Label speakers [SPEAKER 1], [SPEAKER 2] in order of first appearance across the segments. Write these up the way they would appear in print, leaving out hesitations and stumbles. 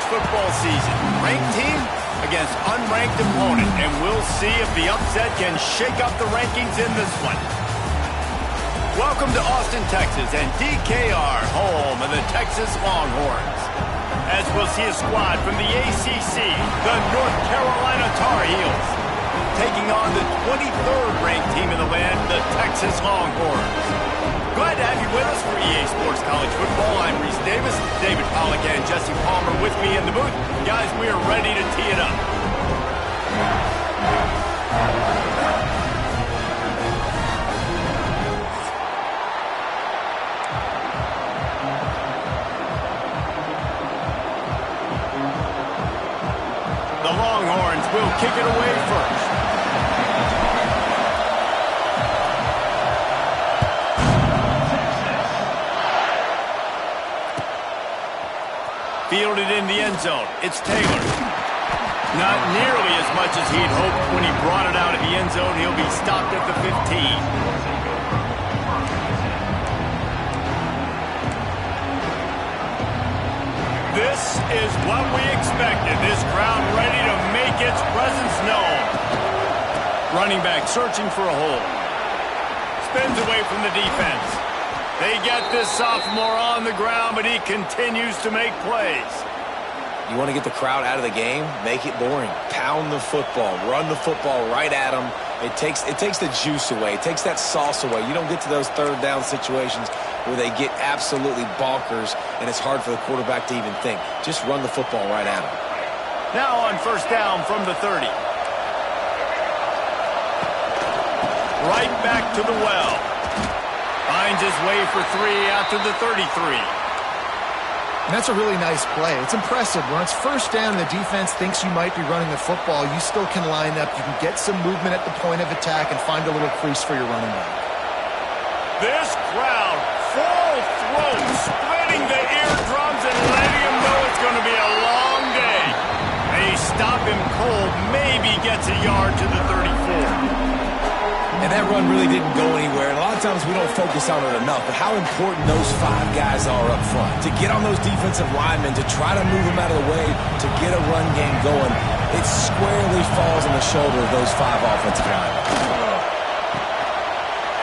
[SPEAKER 1] football season. Ranked team against unranked opponent, and we'll see if the upset can shake up the rankings in this one. Welcome to Austin, Texas, and DKR, home of the Texas Longhorns. As we'll see a squad from the ACC, the North Carolina Tar Heels, taking on the 23rd ranked team in the land, the Texas Longhorns. Glad to have you with us for EA Sports College Football. I'm Reese Davis, David Pollack and Jesse Palmer with me in the booth. Guys, we are ready to tee it up. The Longhorns will kick it away first. Fielded in the end zone. It's Taylor. Not nearly as much as he'd hoped when he brought it out of the end zone. He'll be stopped at the 15. This is what we expected. This crowd ready to make its presence known. Running back searching for a hole. Spins away from the defense. They get this sophomore on the ground, but he continues to make plays.
[SPEAKER 2] You want to get the crowd out of the game? Make it boring. Pound the football. Run the football right at them. It takes the juice away. It takes that sauce away. You don't get to those third down situations where they get absolutely bonkers, and it's hard for the quarterback to even think. Just run the football right at them.
[SPEAKER 1] Now on first down from the 30. Right back to the well. Finds his way for 3 out to the 33.
[SPEAKER 3] And that's a really nice play. It's impressive. When it's first down, the defense thinks you might be running the football. You still can line up. You can get some movement at the point of attack and find a little crease for your running back.
[SPEAKER 1] This crowd, full throat, splitting the eardrums and letting him know it's going to be a long day. They stop him cold, maybe gets a yard to the 34.
[SPEAKER 2] And that run really didn't go anywhere. And a lot of times we don't focus on it enough. But how important those 5 guys are up front. To get on those defensive linemen, to try to move them out of the way, to get a run game going, it squarely falls on the shoulder of those 5 offensive linemen.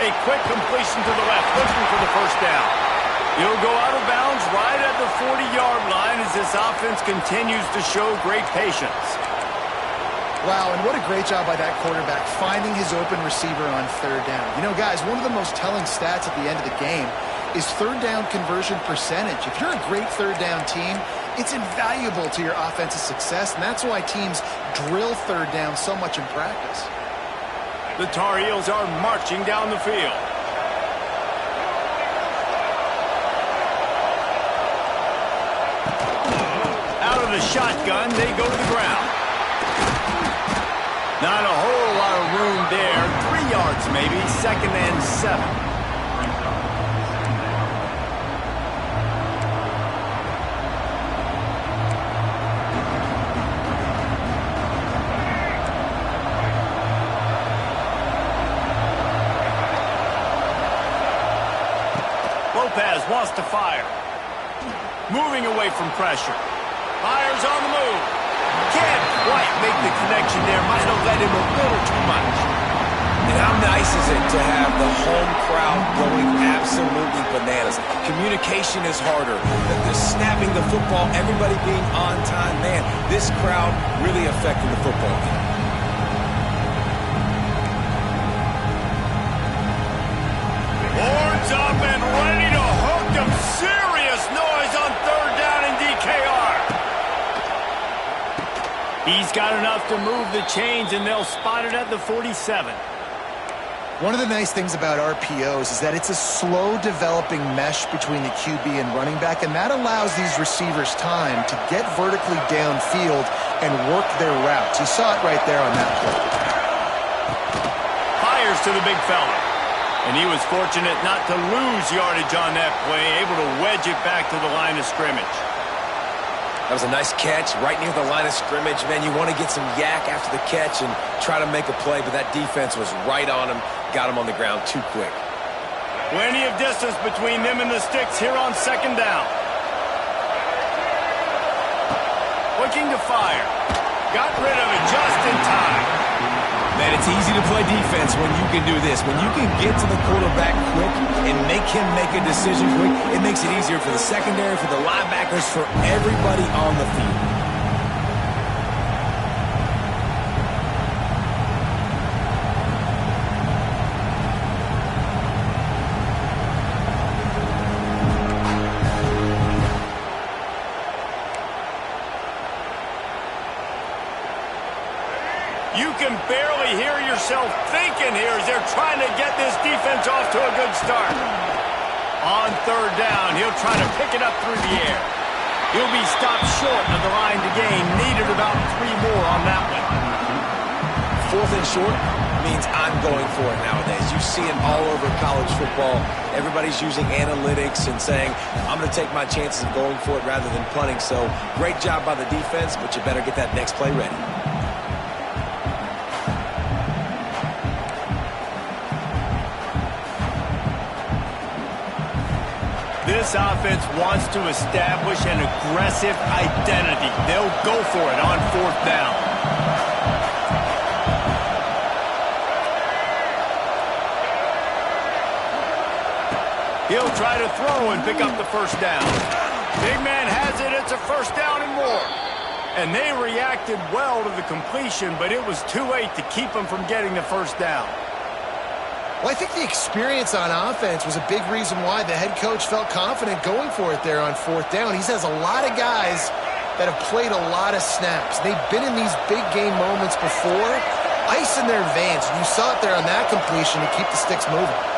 [SPEAKER 1] A quick completion to the left, looking for the first down. He'll go out of bounds right at the 40-yard line as this offense continues to show great patience.
[SPEAKER 3] Wow, and what a great job by that quarterback finding his open receiver on third down. You know, guys, one of the most telling stats at the end of the game is third down conversion percentage. If you're a great third down team, it's invaluable to your offensive success, and that's why teams drill third down so much in practice.
[SPEAKER 1] The Tar Heels are marching down the field. Out of the shotgun, they go to the ground. Not a whole lot of room there. 3 yards maybe. 2nd and 7. Lopez wants to fire. Moving away from pressure. Fires on the move. Can't quite make the connection there. Might have let him a little too much.
[SPEAKER 2] And how nice is it to have the home crowd going absolutely bananas? Communication is harder. The snapping the football, everybody being on time. Man, this crowd really affected the football game.
[SPEAKER 1] Horns up and ready to hook them. Serious noise on third down in DKR. He's got enough to move the chains, and they'll spot it at the 47.
[SPEAKER 3] One of the nice things about RPOs is that it's a slow-developing mesh between the QB and running back, and that allows these receivers time to get vertically downfield and work their routes. You saw it right there on that play.
[SPEAKER 1] Fires to the big fella. And he was fortunate not to lose yardage on that play, able to wedge it back to the line of scrimmage.
[SPEAKER 2] That was a nice catch right near the line of scrimmage. Man, you want to get some yak after the catch and try to make a play, but that defense was right on him, got him on the ground too quick.
[SPEAKER 1] Plenty of distance between them and the sticks here on second down. looking to fire. Got rid of it just in time.
[SPEAKER 2] Man, it's easy to play defense when you can do this. When you can get to the quarterback quick and make him make a decision quick, it makes it easier for the secondary, for the linebackers, for everybody on the field.
[SPEAKER 1] You can barely hear yourself thinking here as they're trying to get this defense off to a good start. On third down, he'll try to pick it up through the air. He'll be stopped short of the line to gain. Needed about 3 more on that one.
[SPEAKER 2] 4th and short means I'm going for it nowadays. You see it all over college football. Everybody's using analytics and saying, I'm going to take my chances of going for it rather than punting. So great job by the defense, but you better get that next play ready.
[SPEAKER 1] This offense wants to establish an aggressive identity. They'll go for it on 4th down. He'll try to throw and pick up the first down. Big man has it. It's a first down and more. And they reacted well to the completion, but it was too late to keep them from getting the first down.
[SPEAKER 3] Well, I think the experience on offense was a big reason why the head coach felt confident going for it there on 4th down. He has a lot of guys that have played a lot of snaps. They've been in these big game moments before, ice in their veins. You saw it there on that completion to keep the sticks moving.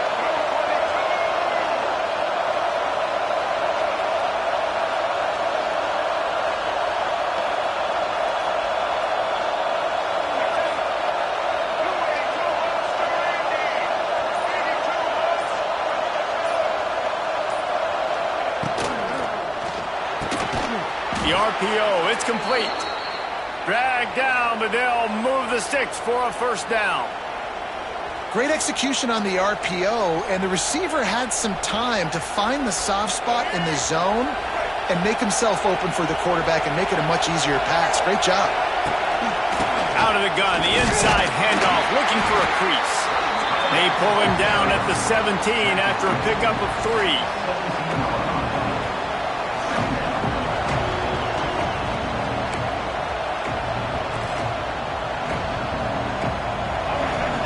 [SPEAKER 1] The RPO, it's complete. Dragged down, but they'll move the sticks for a first down.
[SPEAKER 3] Great execution on the RPO, and the receiver had some time to find the soft spot in the zone and make himself open for the quarterback and make it a much easier pass. Great job.
[SPEAKER 1] Out of the gun, the inside handoff, looking for a crease. They pull him down at the 17 after a pickup of 3.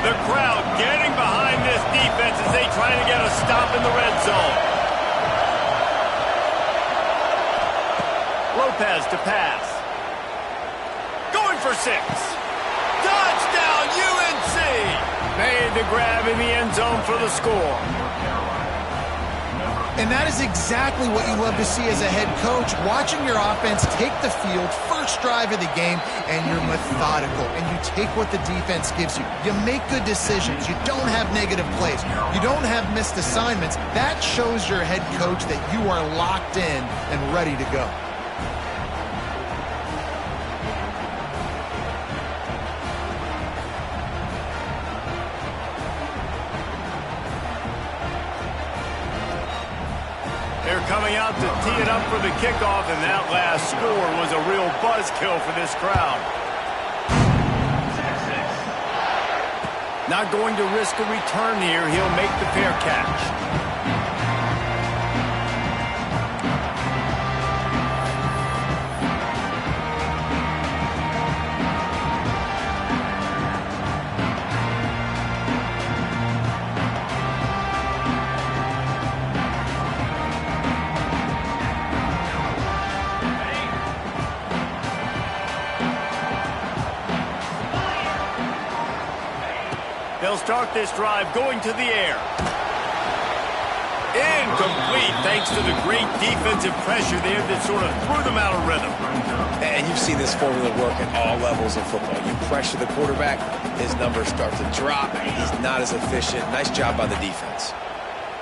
[SPEAKER 1] The crowd getting behind this defense as they try to get a stop in the red zone. Lopez to pass. Going for 6. Touchdown, UNC! Made the grab in the end zone for the score.
[SPEAKER 3] And that is exactly what you love to see as a head coach, watching your offense take the field, first drive of the game, and you're methodical, and you take what the defense gives you. You make good decisions. You don't have negative plays. You don't have missed assignments. That shows your head coach that you are locked in and ready to go.
[SPEAKER 1] They're coming out to tee it up for the kickoff, and that last score was a real buzzkill for this crowd. Not going to risk a return here. He'll make the fair catch. They'll start this drive going to the air. Incomplete, thanks to the great defensive pressure there that sort of threw them out of rhythm.
[SPEAKER 2] And you've seen this formula work at all levels of football. You pressure the quarterback, his numbers start to drop. He's not as efficient. Nice job by the defense.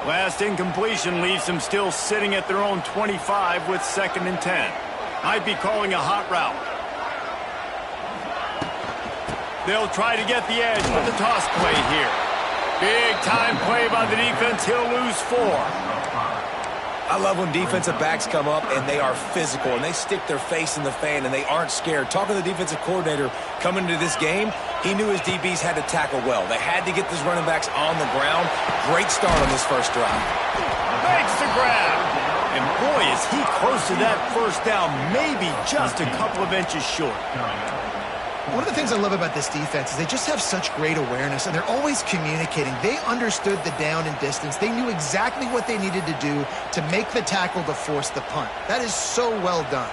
[SPEAKER 1] Last incompletion leaves them still sitting at their own 25 with 2nd and 10. Might be calling a hot route. They'll try to get the edge with the toss play here. Big time play by the defense. He'll lose 4.
[SPEAKER 2] I love when defensive backs come up and they are physical and they stick their face in the fan and they aren't scared. Talking to the defensive coordinator coming into this game, he knew his DBs had to tackle well. They had to get these running backs on the ground. Great start on this first drive.
[SPEAKER 1] Makes the grab. And boy, is he close to that first down, maybe just a couple of inches short.
[SPEAKER 3] One of the things I love about this defense is they just have such great awareness, and they're always communicating. They understood the down and distance. They knew exactly what they needed to do to make the tackle to force the punt. That is so well done.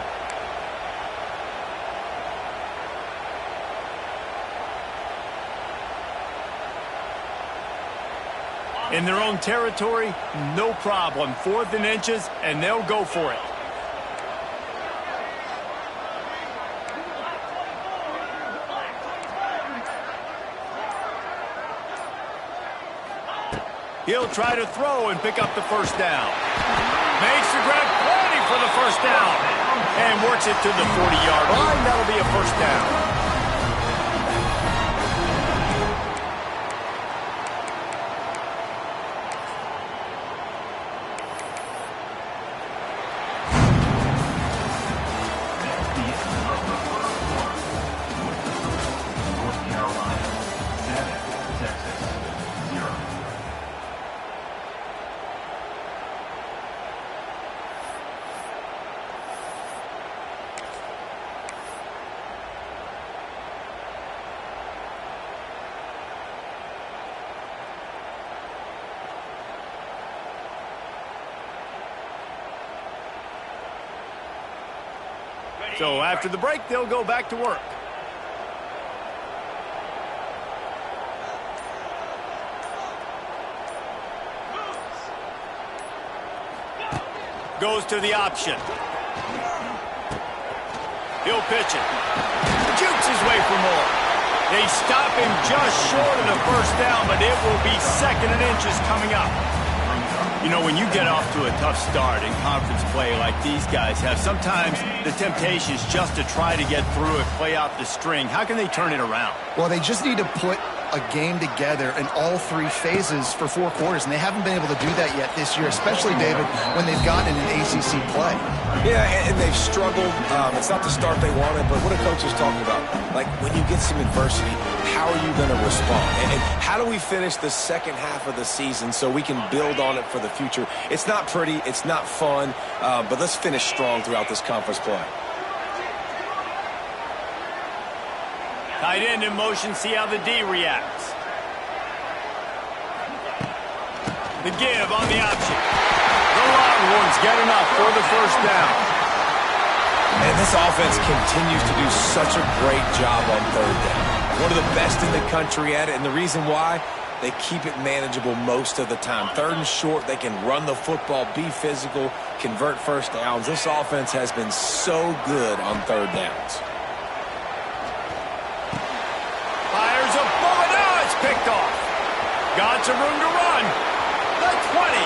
[SPEAKER 1] In their own territory, no problem. 4th and inches, and they'll go for it. He'll try to throw and pick up the first down. Makes the grab, plenty for the first down. And works it to the 40-yard line. That'll be a first down. So after the break, they'll go back to work. Goes to the option. He'll pitch it. Jukes his way for more. They stop him just short of the first down, but it will be 2nd and inches coming up. You know, when you get off to a tough start in conference play like these guys have, sometimes the temptation is just to try to get through it, play out the string. How can they turn it around?
[SPEAKER 3] Well, they just need to put a game together in all 3 phases for 4 quarters, and they haven't been able to do that yet this year, especially, David, when they've gotten in an ACC play.
[SPEAKER 2] Yeah, and they've struggled. It's not the start they wanted, but what a coach is talking about. Like, when you get some adversity, how are you going to respond? And how do we finish the second half of the season so we can build on it for the future? It's not pretty. It's not fun. But let's finish strong throughout this conference play.
[SPEAKER 1] Tight end in motion, see how the D reacts. The give on the option. The Longhorns get enough for the first down.
[SPEAKER 2] And this offense continues to do such a great job on 3rd down. One of the best in the country at it, and the reason why, they keep it manageable most of the time. 3rd and short, they can run the football, be physical, convert first downs. This offense has been so good on 3rd downs.
[SPEAKER 1] Fires a bullet. Now it's picked off. Got some room to run. The 20.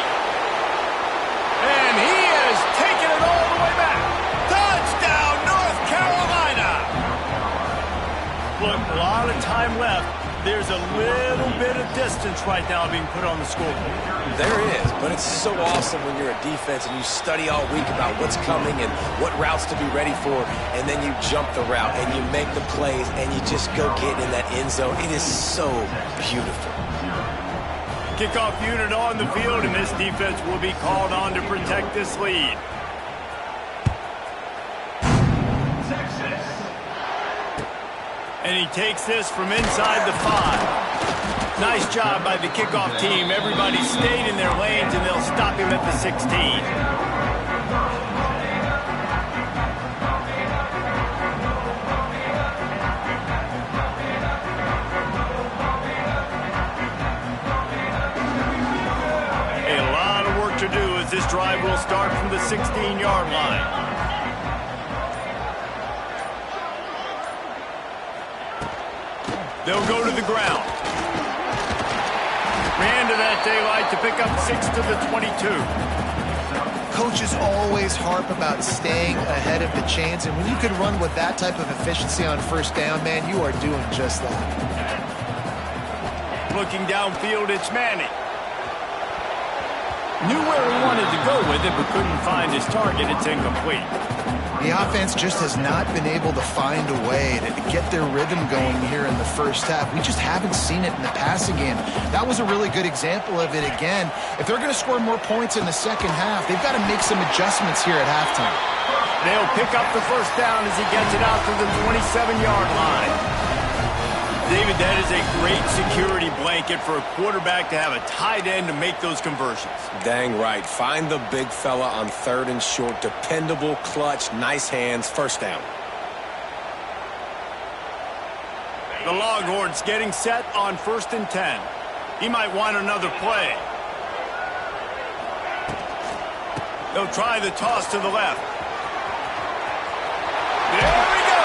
[SPEAKER 1] And he has taken it all the way back. Touchdown, North Carolina. Look, a lot of time left. There's a little bit of distance right now being put on the scoreboard.
[SPEAKER 2] There is, but it's so awesome when you're a defense and you study all week about what's coming and what routes to be ready for, and then you jump the route and you make the plays and you just go get in that end zone. It is so beautiful.
[SPEAKER 1] Kickoff unit on the field, and this defense will be called on to protect this lead. And he takes this from inside the 5. Nice job by the kickoff team. Everybody stayed in their lanes, and they'll stop him at the 16. A lot of work to do as this drive will start from the 16-yard line. They'll go to the ground. Ran to that daylight to pick up 6 to the 22.
[SPEAKER 3] Coaches always harp about staying ahead of the chains, and when you can run with that type of efficiency on first down, man, you are doing just that.
[SPEAKER 1] Looking downfield, it's Manning. Knew where he wanted to go with it, but couldn't find his target. It's incomplete.
[SPEAKER 3] The offense just has not been able to find a way to get their rhythm going here in the first half. We just haven't seen it in the passing game. That was a really good example of it again. If they're going to score more points in the second half, they've got to make some adjustments here at halftime.
[SPEAKER 1] They'll pick up the first down as he gets it out to the 27-yard line. David, that is a great security blanket for a quarterback to have a tight end to make those conversions.
[SPEAKER 2] Dang right. Find the big fella on 3rd and short. Dependable, clutch, nice hands, first down.
[SPEAKER 1] The Longhorns getting set on 1st and 10. He might want another play. They'll try the toss to the left. There he goes!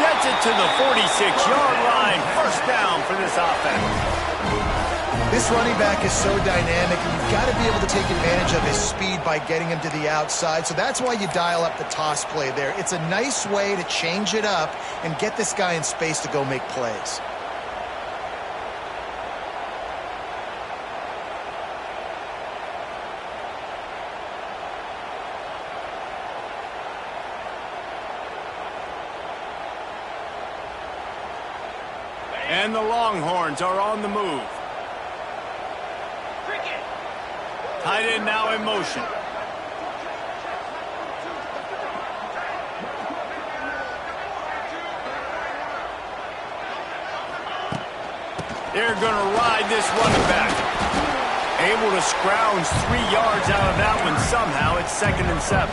[SPEAKER 1] Gets it to the 46-yard line. First down for this offense.
[SPEAKER 3] This running back is so dynamic, and you've got to be able to take advantage of his speed by getting him to the outside. So that's why you dial up the toss play there. It's a nice way to change it up and get this guy in space to go make plays.
[SPEAKER 1] And the Longhorns are on the move. Tight end now in motion. They're going to ride this running back. Able to scrounge 3 yards out of that one somehow. It's 2nd and 7.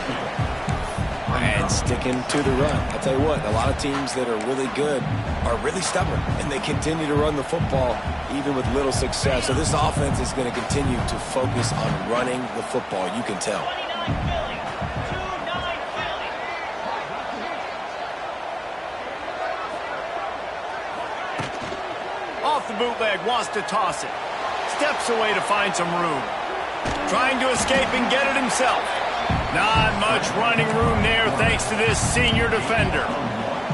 [SPEAKER 2] And sticking to the run. I'll tell you what, a lot of teams that are really good are really stubborn, and they continue to run the football even with little success. So this offense is going to continue to focus on running the football. You can tell.
[SPEAKER 1] Off the bootleg, wants to toss it. Steps away to find some room. Trying to escape and get it himself. Not much running room there thanks to this senior defender.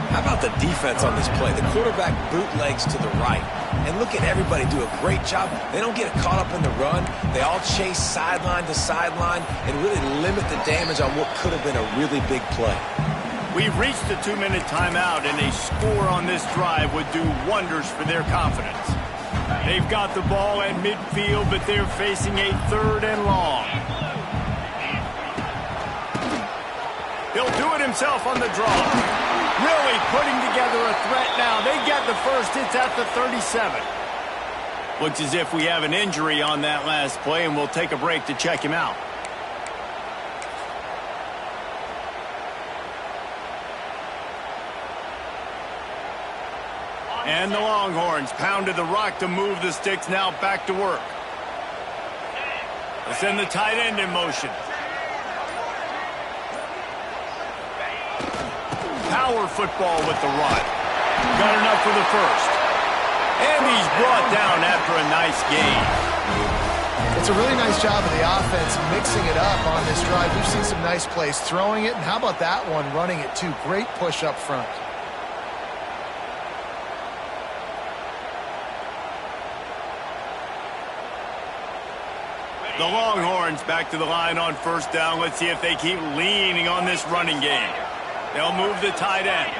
[SPEAKER 2] How about the defense on this play? The quarterback bootlegs to the right. And look at everybody do a great job. They don't get caught up in the run. They all chase sideline to sideline and really limit the damage on what could have been a really big play.
[SPEAKER 1] We've reached the 2-minute timeout, and a score on this drive would do wonders for their confidence. They've got the ball at midfield, but they're facing a 3rd and long. He'll do it himself on the draw. Really putting together a threat now. They get the first. It's at the 37. Looks as if we have an injury on that last play, and we'll take a break to check him out. And the Longhorns pounded the rock to move the sticks, now back to work. They'll send the tight end in motion. Power football with the run. Got enough for the first. And he's brought down after a nice gain.
[SPEAKER 3] It's a really nice job of the offense mixing it up on this drive. We've seen some nice plays throwing it, and how about that one running it too? Great push up front.
[SPEAKER 1] The Longhorns back to the line on first down. Let's see if they keep leaning on this running game. They'll move the tight end.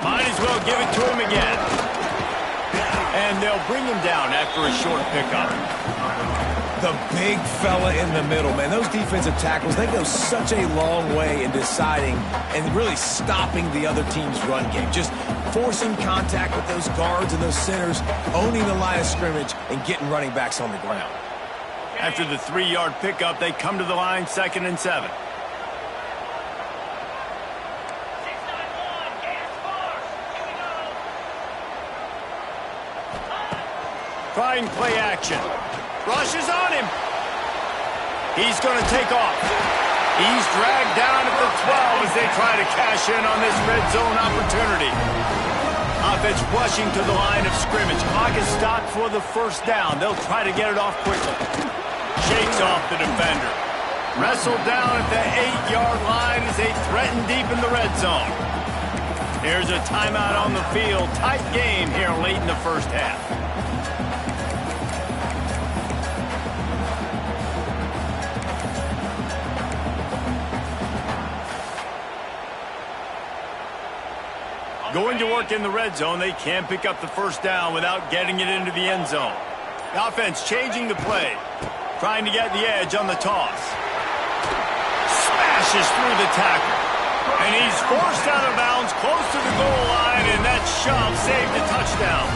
[SPEAKER 1] Might as well give it to him again. And they'll bring him down after a short pickup.
[SPEAKER 2] The big fella in the middle, man. Those defensive tackles, they go such a long way in deciding and really stopping the other team's run game. Just forcing contact with those guards and those centers, owning the line of scrimmage, and getting running backs on the ground.
[SPEAKER 1] After the 3-yard pickup, they come to the line, 2nd and 7. Trying play action. Rushes on him. He's going to take off. He's dragged down at the 12 as they try to cash in on this red zone opportunity. Offense rushing to the line of scrimmage. Clock is stopped for the first down. They'll try to get it off quickly. Shakes off the defender. Wrestled down at the 8-yard line as they threaten deep in the red zone. Here's a timeout on the field. Tight game here late in the first half. Going to work in the red zone. They can't pick up the first down without getting it into the end zone. The offense changing the play. Trying to get the edge on the toss. Smashes through the tackle. And he's forced out of bounds close to the goal line, and that shove saved a touchdown.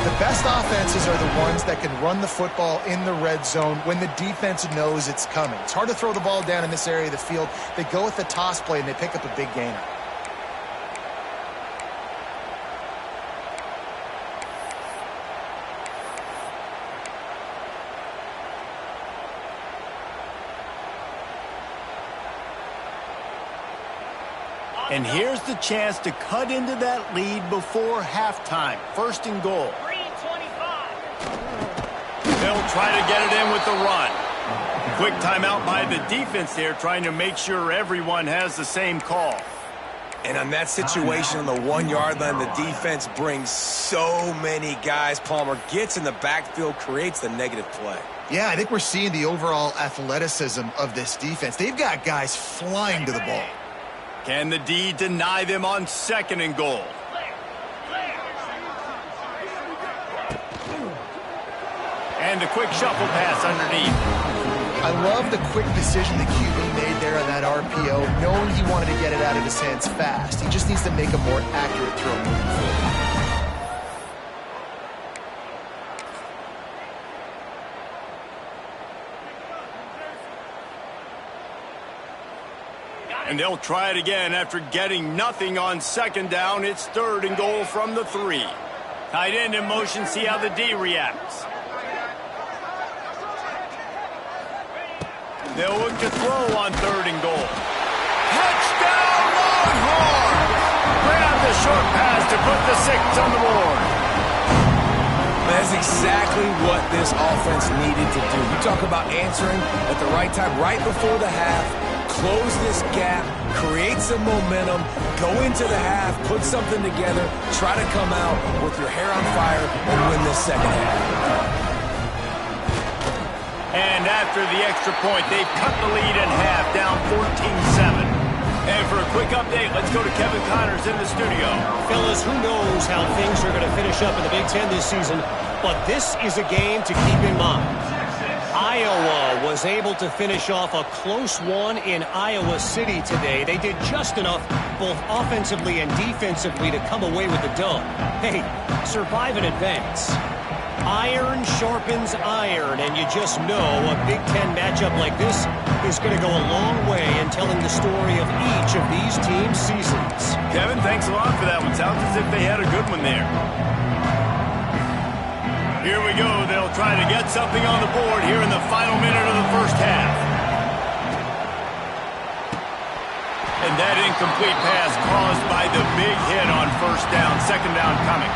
[SPEAKER 3] The best offenses are the ones that can run the football in the red zone when the defense knows it's coming. It's hard to throw the ball down in this area of the field. They go with the toss play, and they pick up a big gainer.
[SPEAKER 1] And here's the chance to cut into that lead before halftime. First and goal. 3:25. They'll try to get it in with the run. Quick timeout by the defense there, trying to make sure everyone has the same call.
[SPEAKER 2] And on that situation on the 1-yard line, the defense brings so many guys. Palmer gets in the backfield, creates the negative play.
[SPEAKER 3] Yeah, I think we're seeing the overall athleticism of this defense. They've got guys flying to the ball.
[SPEAKER 1] Can the D deny them on second and goal? And a quick shuffle pass underneath.
[SPEAKER 3] I love the quick decision the QB made there on that RPO, knowing he wanted to get it out of his hands fast. He just needs to make a more accurate throw moving forward.
[SPEAKER 1] And they'll try it again after getting nothing on second down. It's third and goal from the 3. Tight end in motion, see how the D reacts. They'll look to throw on third and goal. Touchdown, Longhorn! Grab the short pass to put the 6 on the board.
[SPEAKER 2] That's exactly what this offense needed to do. You talk about answering at the right time, right before the half. Close this gap, create some momentum, go into the half, put something together, try to come out with your hair on fire and win this second half.
[SPEAKER 1] And after the extra point, they've cut the lead in half, down 14-7. And for a quick update, let's go to Kevin Connors in the studio.
[SPEAKER 4] Fellas, who knows how things are going to finish up in the Big Ten this season, but this is a game to keep in mind. Iowa was able to finish off a close one in Iowa City today. They did just enough, both offensively and defensively, to come away with the dub. Hey, survive and advance. Iron sharpens iron, and you just know a Big Ten matchup like this is going to go a long way in telling the story of each of these teams' seasons.
[SPEAKER 1] Kevin, thanks a lot for that one. Sounds as if they had a good one there. Here we go. They'll try to get something on the board here in the final minute of the first half. And that incomplete pass caused by the big hit on first down. Second down coming.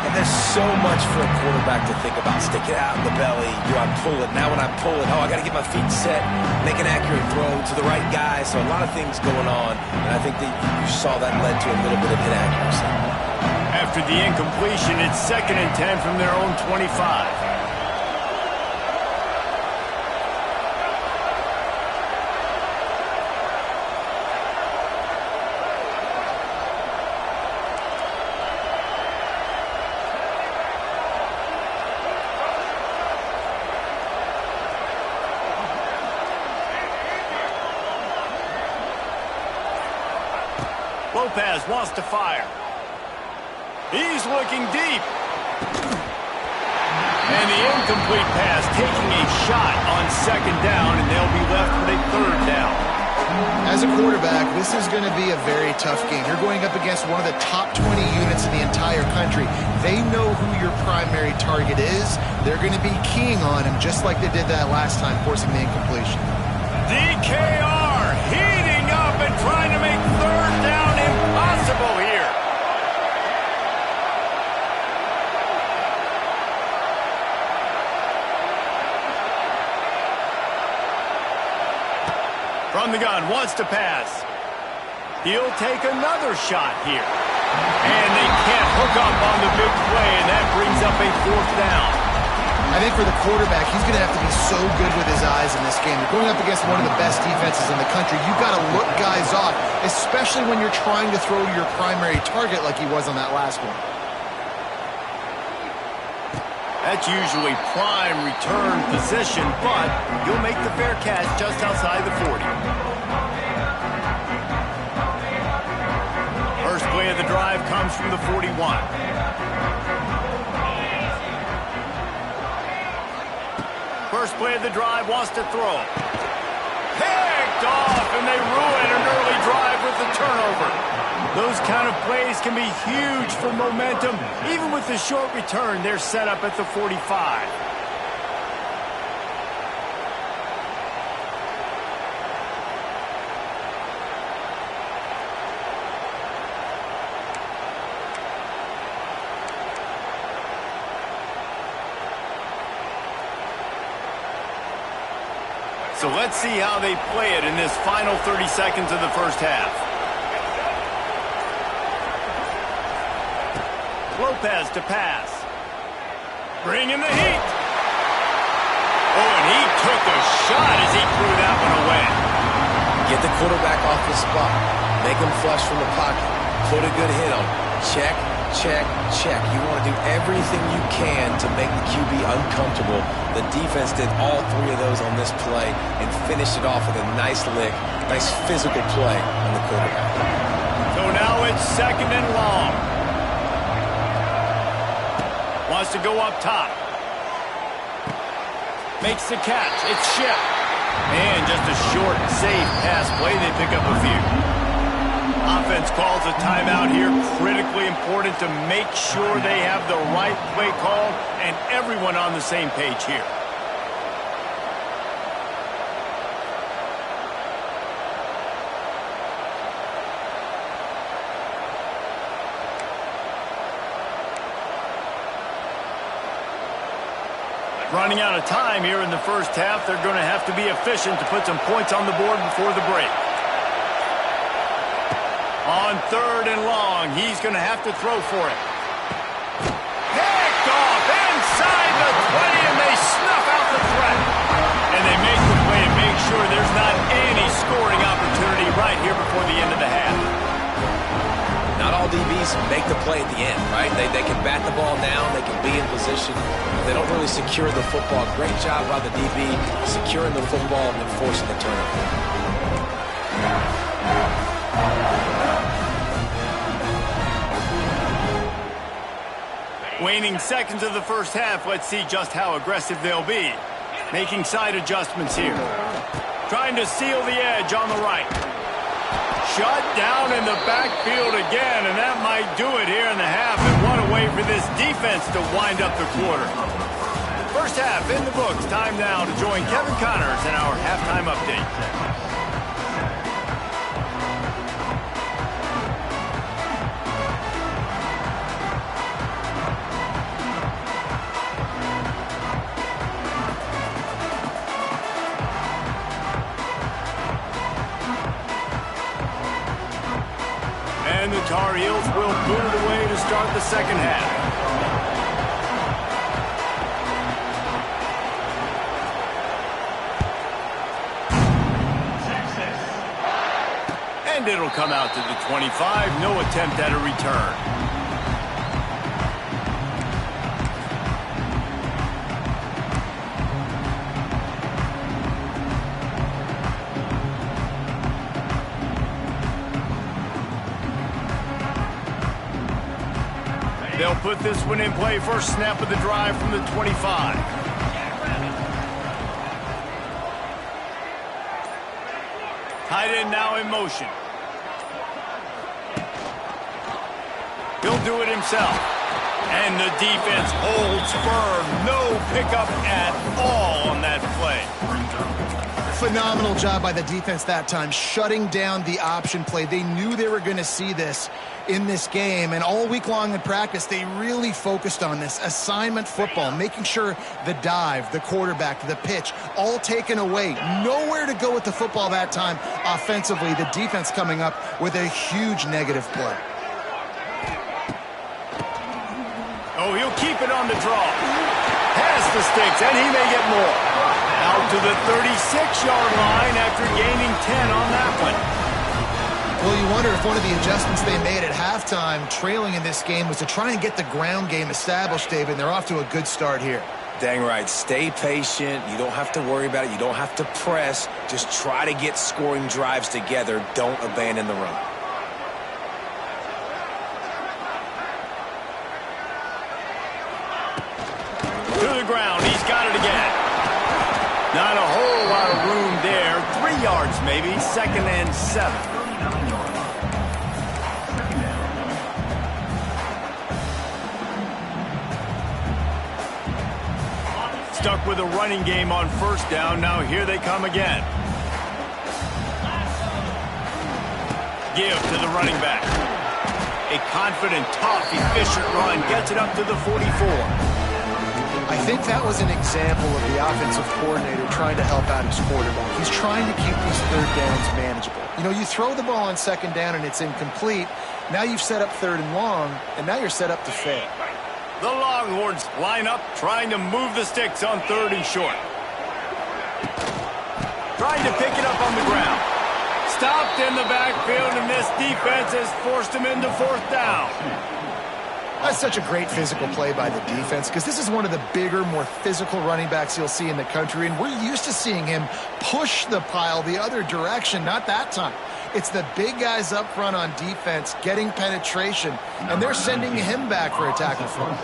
[SPEAKER 2] And there's so much for a quarterback to think about. Stick it out in the belly. Do I pull it? Now when I pull it, I got to get my feet set, make an accurate throw to the right guy. So a lot of things going on. And I think that you saw that led to a little bit of inaccuracy.
[SPEAKER 1] After the incompletion, it's 2nd and 10 from their own 25. Lopez wants to fire. He's looking deep. And the incomplete pass taking a shot on second down, and they'll be left with a third down.
[SPEAKER 3] As a quarterback, this is going to be a very tough game. You're going up against one of the top 20 units in the entire country. They know who your primary target is. They're going to be keying on him just like they did that last time, forcing the incompletion.
[SPEAKER 1] DKR heating up and trying to make third down impossible here. From the gun, wants to pass. He'll take another shot here. And they can't hook up on the big play, and that brings up a 4th down.
[SPEAKER 3] I think for the quarterback, he's going to have to be so good with his eyes in this game. You're going up against one of the best defenses in the country. You've got to look guys off, especially when you're trying to throw to your primary target like he was on that last one.
[SPEAKER 1] That's usually prime return position, but you'll make the fair catch just outside the 40. First play of the drive comes from the 41. First play of the drive wants to throw. Picked off, and they ruin an early drive with the turnover. Those kind of plays can be huge for momentum. Even with the short return, they're set up at the 45. So let's see how they play it in this final 30 seconds of the first half. Lopez to pass. Bring in the heat. Oh, and he took a shot as he threw that one away.
[SPEAKER 2] Get the quarterback off the spot. Make him flush from the pocket. Put a good hit on him. Check, check, check. You want to do everything you can to make the QB uncomfortable. The defense did all 3 of those on this play and finished it off with a nice lick, nice physical play on the quarterback.
[SPEAKER 1] So now it's 2nd and long. Wants to go up top. Makes the catch. It's shipped. And just a short, safe pass play. They pick up a few. Offense calls a timeout here. Critically important to make sure they have the right play call and everyone on the same page here. Running out of time here in the first half. They're going to have to be efficient to put some points on the board before the break. On 3rd and long, he's going to have to throw for it. Picked off inside the 20, and they snuff out the threat. And they make the play and make sure there's not any scoring opportunity right here before the end of the half.
[SPEAKER 2] Not all DBs make the play at the end, right? They can bat the ball down. They can be in position. They don't really secure the football. Great job by the DB securing the football and then forcing the turnover.
[SPEAKER 1] Waning seconds of the first half. Let's see just how aggressive they'll be. Making side adjustments here. Trying to seal the edge on the right. Shut down in the backfield again, and that might do it here in the half. And what a way for this defense to wind up the quarter. First half in the books. Time now to join Kevin Connors in our halftime update. And the Tar Heels will boot it away to start the second half. And it'll come out to the 25. No attempt at a return. They'll put this one in play. First snap of the drive from the 25. Tight end now in motion. He'll do it himself. And the defense holds firm. No pickup at all on that play.
[SPEAKER 3] Phenomenal job by the defense that time, shutting down the option play. They knew they were going to see this in this game, and all week long in practice, they really focused on this assignment football, making sure the dive, the quarterback, the pitch, all taken away. Nowhere to go with the football that time offensively. The defense coming up with a huge negative play.
[SPEAKER 1] Oh, he'll keep it on the draw. Has the sticks, and he may get more. Out to the 36-yard line after gaining 10 on that one.
[SPEAKER 3] Well, you wonder if one of the adjustments they made at halftime, trailing in this game, was to try and get the ground game established, David. And they're off to a good start here.
[SPEAKER 2] Dang right. Stay patient. You don't have to worry about it. You don't have to press. Just try to get scoring drives together. Don't abandon the run.
[SPEAKER 1] To the ground. He's got it again. Not a whole lot of room there. 3 yards maybe. 2nd and 7. Stuck with a running game on 1st down. Now here they come again. Give to the running back. A confident, tough, efficient run gets it up to the 44.
[SPEAKER 3] I think that was an example of the offensive coordinator trying to help out his quarterback. He's trying to keep these 3rd downs manageable. You know, you throw the ball on 2nd down and it's incomplete. Now you've set up 3rd and long, and now you're set up to fail.
[SPEAKER 1] The Longhorns line up, trying to move the sticks on 3rd and short. Trying to pick it up on the ground. Stopped in the backfield, and this defense has forced him into 4th down.
[SPEAKER 3] That's such a great physical play by the defense, because this is one of the bigger, more physical running backs you'll see in the country, and we're used to seeing him push the pile the other direction. Not that time. It's the big guys up front on defense getting penetration, and they're sending him back for a tackle for it.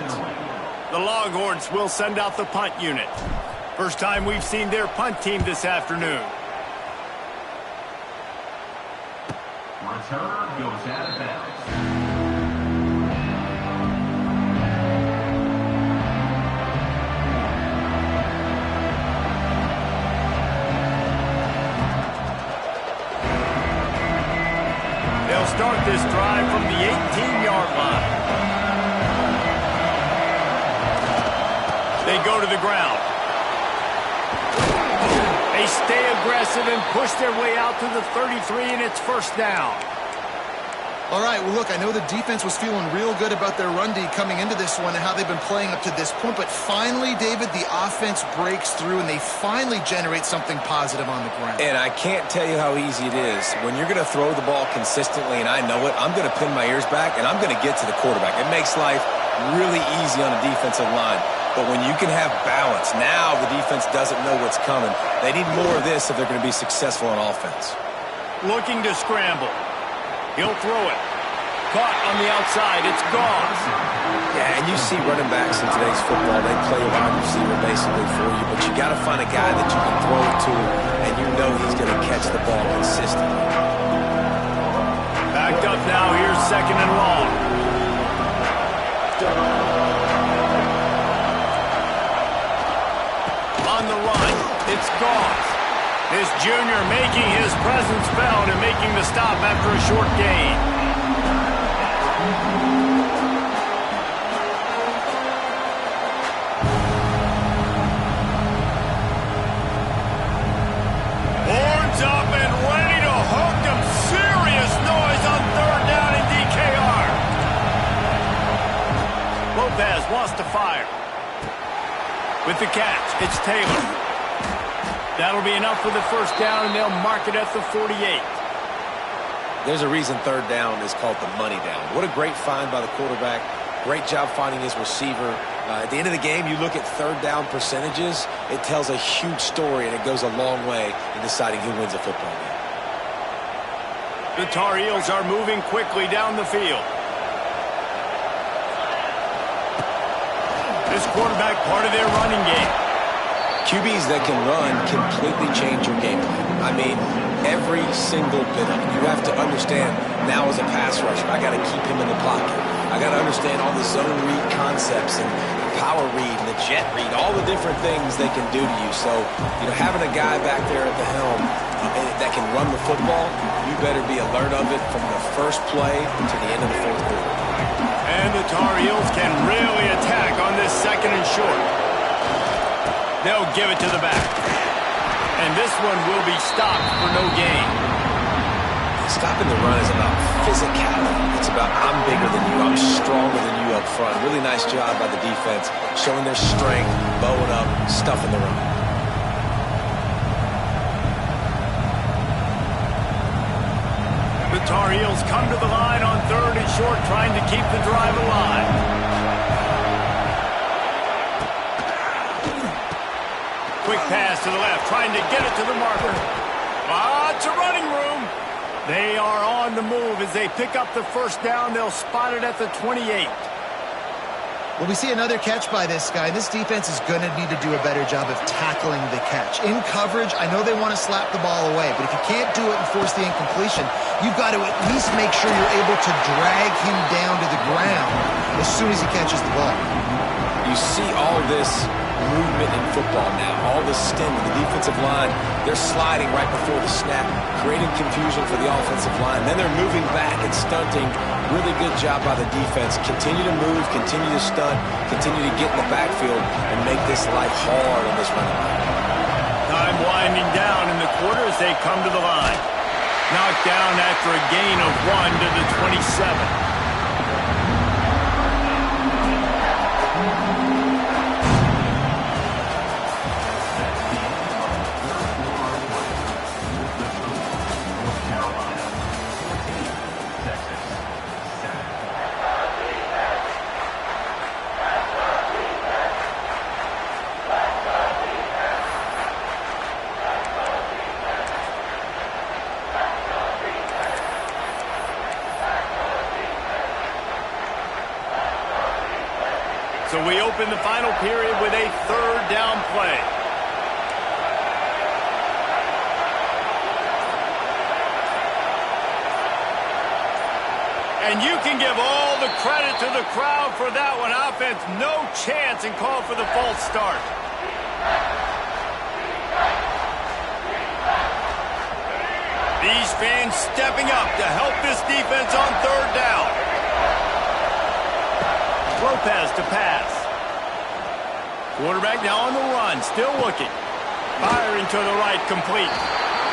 [SPEAKER 1] The Longhorns will send out the punt unit. First time we've seen their punt team this afternoon.
[SPEAKER 5] Return goes out of bounds.
[SPEAKER 1] Start this drive from the 18-yard line. They go to the ground. They stay aggressive and push their way out to the 33, and it's 1st down.
[SPEAKER 3] All right, well, look, I know the defense was feeling real good about their run D coming into this one and how they've been playing up to this point, but finally, David, the offense breaks through and they finally generate something positive on the ground.
[SPEAKER 2] And I can't tell you how easy it is. When you're going to throw the ball consistently, and I know it, I'm going to pin my ears back, and I'm going to get to the quarterback. It makes life really easy on a defensive line. But when you can have balance, now the defense doesn't know what's coming. They need more of this if they're going to be successful on offense.
[SPEAKER 1] Looking to scramble. He'll throw it. Caught on the outside. It's gone.
[SPEAKER 2] Yeah, and you see running backs in today's football, they play a wide receiver basically for you, but you got to find a guy that you can throw it to, and you know he's going to catch the ball consistently.
[SPEAKER 1] Backed up now. Here's 2nd and long. On the run. It's gone. This junior making his presence felt and making the stop after a short gain. Horns up and ready to hook them. Serious noise on 3rd down in DKR. Lopez wants to fire. With the catch, it's Taylor. That'll be enough for the 1st down, and they'll mark it at the 48.
[SPEAKER 2] There's a reason 3rd down is called the money down. What a great find by the quarterback. Great job finding his receiver. At the end of the game, you look at 3rd down percentages. It tells a huge story, and it goes a long way in deciding who wins a football game.
[SPEAKER 1] The Tar Heels are moving quickly down the field. This quarterback part of their running game.
[SPEAKER 2] QBs that can run completely change your game plan. I mean, every single bit of it. You have to understand, now as a pass rusher, I got to keep him in the pocket. I got to understand all the zone read concepts and power read and the jet read, all the different things they can do to you. So, having a guy back there at the helm that can run the football, you better be alert of it from the first play to the end of the 4th quarter.
[SPEAKER 1] And the Tar Heels can really attack on this 2nd and short. They'll give it to the back. And this one will be stopped for no gain.
[SPEAKER 2] This stopping the run is about physicality. It's about I'm bigger than you, I'm stronger than you up front. Really nice job by the defense, showing their strength, bowing up, stuffing the run.
[SPEAKER 1] The Tar Heels come to the line on 3rd and short, trying to keep the drive alive. Quick pass to the left, trying to get it to the marker. Lots of running room. They are on the move as they pick up the first down. They'll spot it at the 28.
[SPEAKER 3] Well, we see another catch by this guy. This defense is going to need to do a better job of tackling the catch. In coverage, I know they want to slap the ball away, but if you can't do it and force the incompletion, you've got to at least make sure you're able to drag him down to the ground as soon as he catches the ball.
[SPEAKER 2] You see all this movement in football now, all the stemming, the defensive line, they're sliding right before the snap, creating confusion for the offensive line. Then they're moving back and stunting. Really good job by the defense. Continue to move, continue to stunt, continue to get in the backfield and make this life hard on this running line.
[SPEAKER 1] Time winding down in the quarter as they come to the line. Knocked down after a gain of 1 to the 27. So we open the final period with a 3rd down play. And you can give all the credit to the crowd for that one. Offense, no chance, and call for the false start. These fans stepping up to help this defense on 3rd down. Lopez to pass. Quarterback now on the run, still looking. Firing to the right, complete.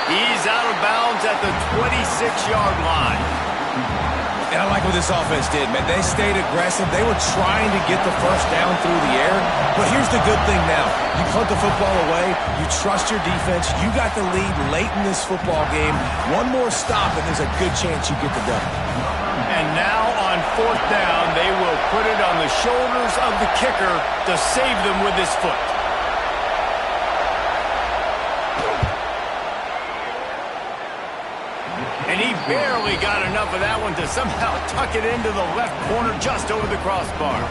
[SPEAKER 1] He's out of bounds at the 26-yard line.
[SPEAKER 2] And I like what this offense did, man. They stayed aggressive. They were trying to get the first down through the air. But here's the good thing now. You punt the football away. You trust your defense. You got the lead late in this football game. One more stop, and there's a good chance you get the dub.
[SPEAKER 1] And now on 4th down, they will put it on the shoulders of the kicker to save them with his foot. And he barely got enough of that one to somehow tuck it into the left corner just over the crossbar.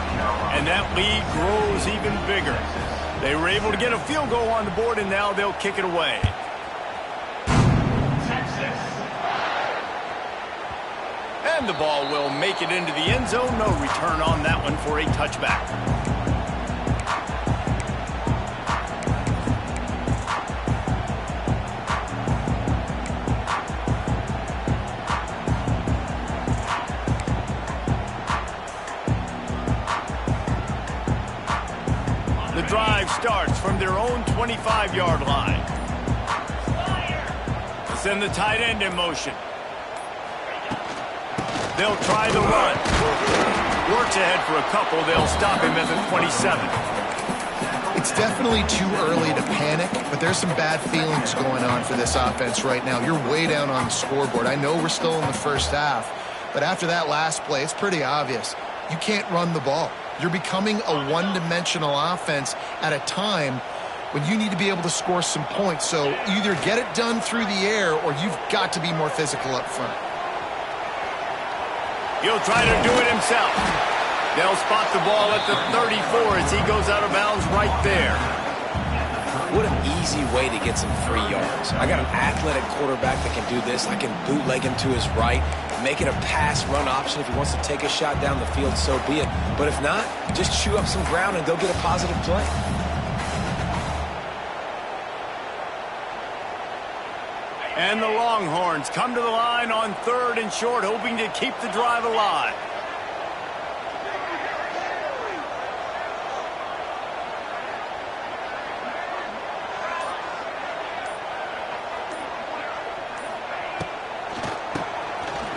[SPEAKER 1] And that lead grows even bigger. They were able to get a field goal on the board, and now they'll kick it away. And the ball will make it into the end zone. No return on that one for a touchback. The drive starts from their own 25-yard line. They send the tight end in motion. They'll try the run. Works ahead for a couple. They'll stop him at the 27.
[SPEAKER 3] It's definitely too early to panic, but there's some bad feelings going on for this offense right now. You're way down on the scoreboard. I know we're still in the first half, but after that last play, it's pretty obvious. You can't run the ball. You're becoming a one-dimensional offense at a time when you need to be able to score some points. So either get it done through the air or you've got to be more physical up front.
[SPEAKER 1] He'll try to do it himself. They'll spot the ball at the 34 as he goes out of bounds right there.
[SPEAKER 2] What an easy way to get some free yards. I got an athletic quarterback that can do this. I can bootleg him to his right, make it a pass-run option. If he wants to take a shot down the field, so be it. But if not, just chew up some ground and go get a positive play.
[SPEAKER 1] And the Longhorns come to the line on 3rd and short, hoping to keep the drive alive.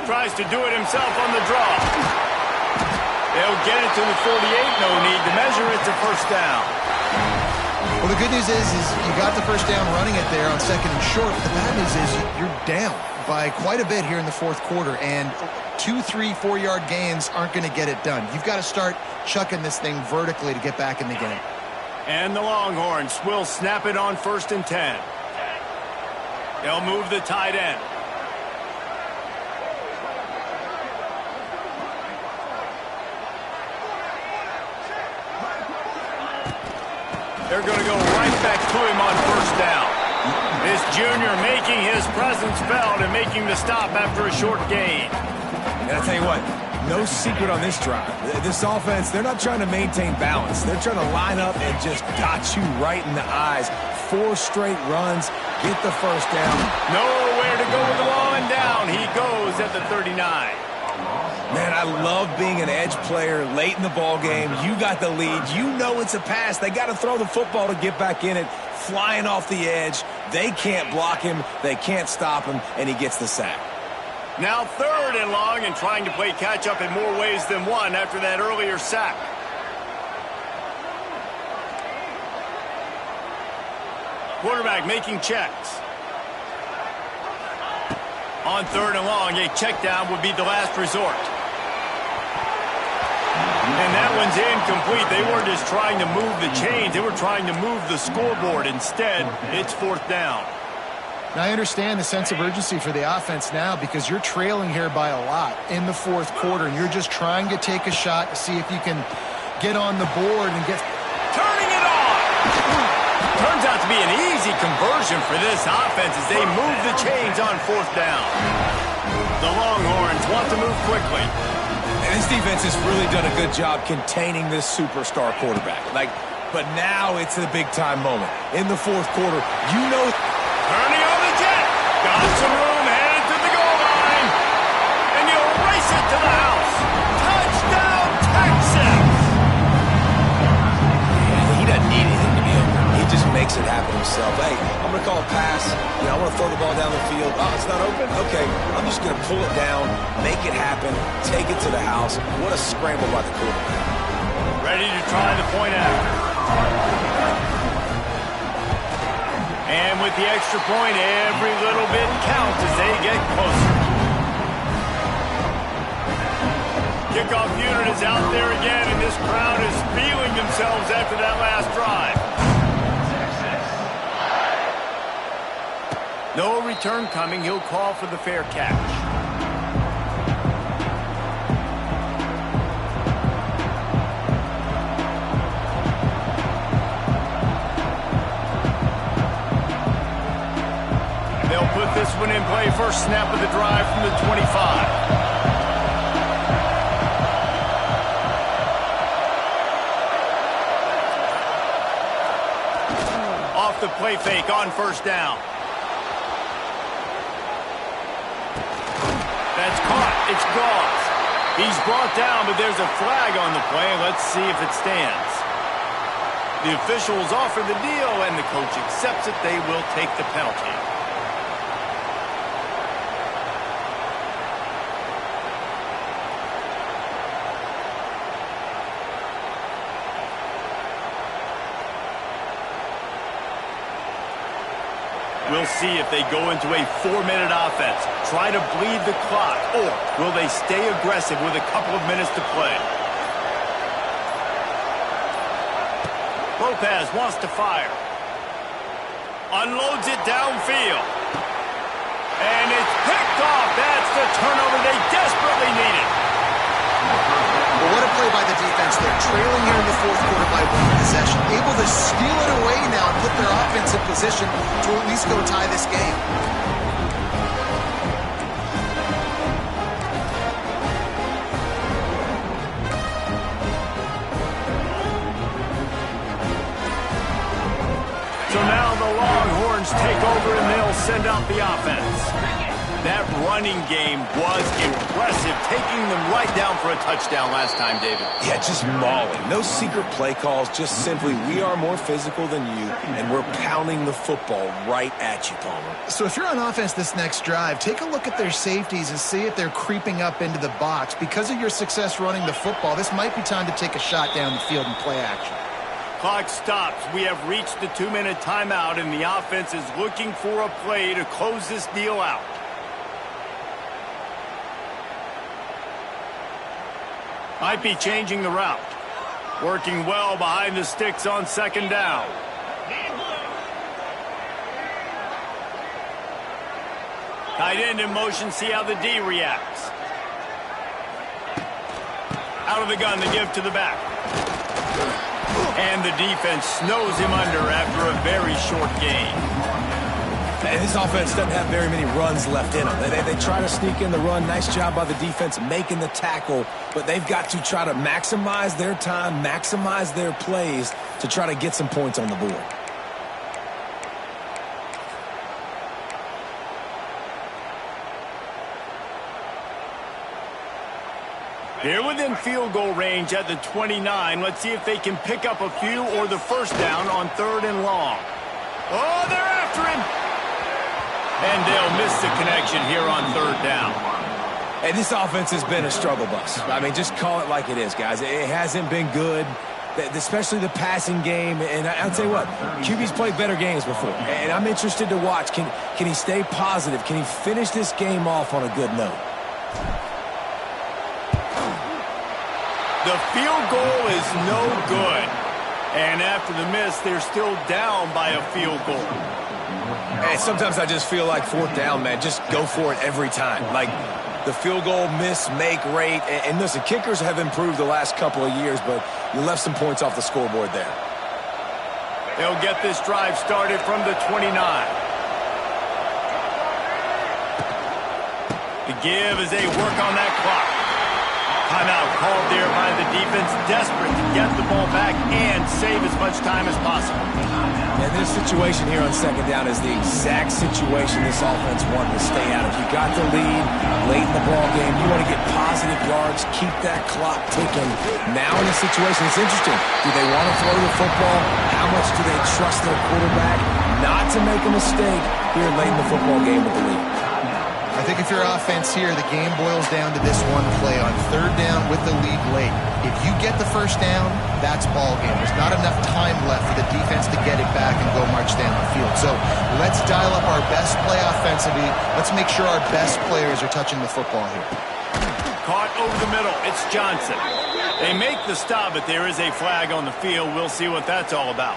[SPEAKER 1] Tries to do it himself on the draw. They'll get it to the 48. No need to measure. It's a first down.
[SPEAKER 3] Well, the good news is you got the first down running it there on 2nd and short. The bad news is you're down by quite a bit here in the fourth quarter, and 2, 3, 4-yard gains aren't going to get it done. You've got to start chucking this thing vertically to get back in the game.
[SPEAKER 1] And the Longhorns will snap it on 1st and 10. They'll move the tight end. They're going to go right back to him on 1st down. This junior making his presence felt and making the stop after a short gain.
[SPEAKER 2] And I'll tell you what, no secret on this drive. This offense, they're not trying to maintain balance. They're trying to line up and just dot you right in the eyes. 4 straight runs, get the first down.
[SPEAKER 1] Nowhere to go with the ball and down. He goes at the 39.
[SPEAKER 2] Man, I love being an edge player late in the ball game. You got the lead. You know it's a pass. They got to throw the football to get back in it. Flying off the edge. They can't block him. They can't stop him, and he gets the sack.
[SPEAKER 1] Now 3rd and long and trying to play catch-up in more ways than one after that earlier sack. Quarterback making checks. On 3rd and long, a check down would be the last resort. And that one's incomplete. They weren't just trying to move the chains. They were trying to move the scoreboard. Instead, it's 4th down.
[SPEAKER 3] Now, I understand the sense of urgency for the offense now because you're trailing here by a lot in the fourth quarter, and you're just trying to take a shot to see if you can get on the board and get...
[SPEAKER 1] Turning it on! Turns out to be an easy conversion for this offense as they move the chains on 4th down. The Longhorns want to move quickly.
[SPEAKER 2] And this defense has really done a good job containing this superstar quarterback. But now it's a big-time moment. In the fourth quarter, you know...
[SPEAKER 1] Turning on the jet. Got some room, headed to the goal line. And you'll race it to the house. Touchdown, Texas!
[SPEAKER 2] Yeah, he doesn't need anything to be open. He just makes it happen himself. Hey, I'm going to call a pass. I want to throw the ball down the field. Oh, it's not open? Okay, I'm just going to pull it down, make it happen, take it to the house. What a scramble by the quarterback.
[SPEAKER 1] Ready to try the point after. And with the extra point, every little bit counts as they get closer. Kickoff unit is out there again, and this crowd is feeling themselves after that last drive. No return coming. He'll call for the fair catch. They'll put this one in play. First snap of the drive from the 25. Off the play fake on 1st down. That's caught. It's Goss. He's brought down, but there's a flag on the play. Let's see if it stands. The officials offer the deal, and the coach accepts it. They will take the penalty. We'll see if they go into a 4-minute offense, try to bleed the clock, or will they stay aggressive with a couple of minutes to play? Lopez wants to fire. Unloads it downfield. And it's picked off. That's the turnover they desperately needed.
[SPEAKER 3] Well, what a play by the defense. They're trailing here in the fourth quarter by 1 possession. Able to steal it away now and put their offense in position to at least go tie this game. So now the Longhorns take over and they'll send out the offense.
[SPEAKER 1] That running game was impressive, taking them right down for a touchdown last time, David.
[SPEAKER 2] Yeah, just mauling. No secret play calls, just simply we are more physical than you, and we're pounding the football right at you, Palmer.
[SPEAKER 3] So if you're on offense this next drive, take a look at their safeties and see if they're creeping up into the box. Because of your success running the football, this might be time to take a shot down the field and play action.
[SPEAKER 1] Clock stops. We have reached the 2-minute timeout, and the offense is looking for a play to close this deal out. Might be changing the route. Working well behind the sticks on 2nd down. Tight end in motion, see how the D reacts. Out of the gun, the give to the back. And the defense snows him under after a very short gain.
[SPEAKER 2] And this offense doesn't have very many runs left in them. They try to sneak in the run. Nice job by the defense making the tackle. But they've got to try to maximize their time, maximize their plays to try to get some points on the board.
[SPEAKER 1] They're within field goal range at the 29. Let's see if they can pick up a few or the first down on 3rd and long. Oh, they're after him. And they'll miss the connection here on 3rd down.
[SPEAKER 2] And this offense has been a struggle bus. I mean, just call it like it is, guys. It hasn't been good, especially the passing game. And I'll tell you what, QB's played better games before. And I'm interested to watch. Can he stay positive? Can he finish this game off on a good note?
[SPEAKER 1] The field goal is no good. And after the miss, they're still down by a field goal.
[SPEAKER 2] And sometimes I just feel like 4th down, man. Just go for it every time. Like the field goal miss, make rate. And listen, kickers have improved the last couple of years, but you left some points off the scoreboard there.
[SPEAKER 1] They'll get this drive started from the 29. The give as they work on that clock. Timeout called there by the defense, desperate to get the ball back and save as much time as possible.
[SPEAKER 2] And this situation here on 2nd down is the exact situation this offense wanted to stay out of. You got the lead late in the ball game. You want to get positive yards, keep that clock ticking. Now in this situation, it's interesting. Do they want to throw the football? How much do they trust their quarterback not to make a mistake here late in the football game with the lead?
[SPEAKER 3] I think if you're offense here, the game boils down to this one play on 3rd down with the lead late. If you get the first down, that's ball game. There's not enough time left for the defense to get it back and go march down the field. So let's dial up our best play offensively. Let's make sure our best players are touching the football here.
[SPEAKER 1] Caught over the middle. It's Johnson. They make the stop, but there is a flag on the field. We'll see what that's all about.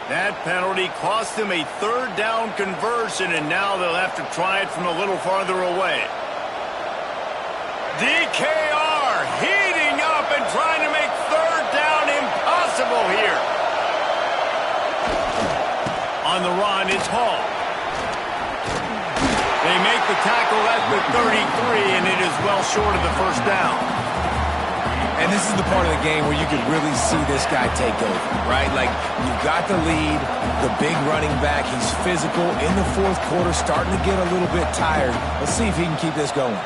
[SPEAKER 1] That penalty cost them a 3rd down conversion, and now they'll have to try it from a little farther away. DKR heating up and trying to make 3rd down impossible here. On the run, it's Hall. They make the tackle at the 33, and it is well short of the first down.
[SPEAKER 2] And this is the part of the game where you could really see this guy take over, right? Like, you've got the lead, the big running back. He's physical in the 4th quarter, starting to get a little bit tired. Let's see if he can keep this going.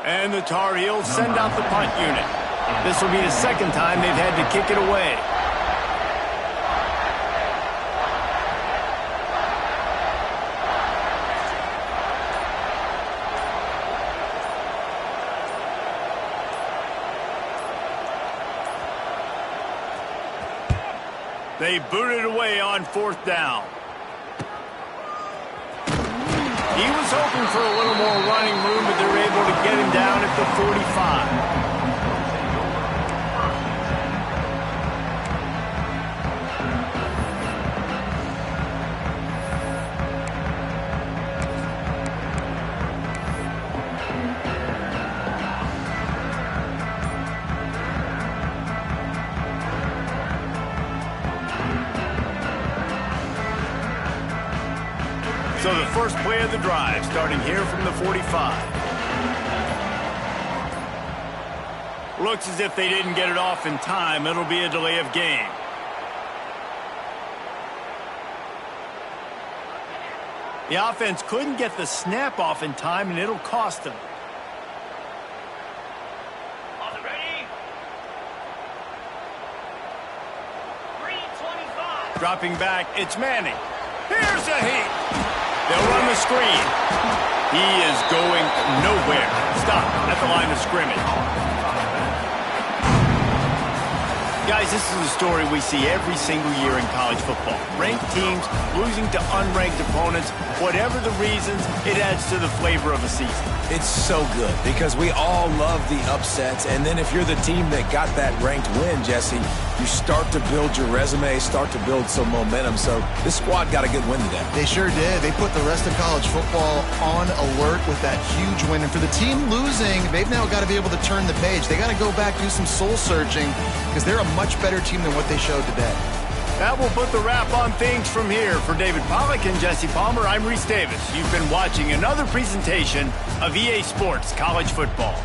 [SPEAKER 1] And the Tar Heels send out the punt unit. This will be the 2nd time they've had to kick it away. They boot it away on 4th down. He was hoping for a little more running room, but they're able to get him down at the 45. So the first play of the drive, starting here from the 45. Looks as if they didn't get it off in time. It'll be a delay of game. The offense couldn't get the snap off in time, and it'll cost them.
[SPEAKER 5] Ready? 3:25.
[SPEAKER 1] Dropping back, it's Manning. Here's a heat. They'll run the screen. He is going nowhere. Stop at the line of scrimmage. Guys, this is a story we see every single year in college football. Ranked teams losing to unranked opponents. Whatever the reasons, it adds to the flavor of a season.
[SPEAKER 2] It's so good because we all love the upsets. And then if you're the team that got that ranked win, Jesse, you start to build your resume, start to build some momentum. So this squad got a good win today.
[SPEAKER 3] They sure did. They put the rest of college football on alert with that huge win. And for the team losing, they've now got to be able to turn the page. They got to go back, do some soul searching, because they're a much better team than what they showed today.
[SPEAKER 1] That will put the wrap on things from here. For David Pollack and Jesse Palmer, I'm Reese Davis. You've been watching another presentation of EA Sports College Football.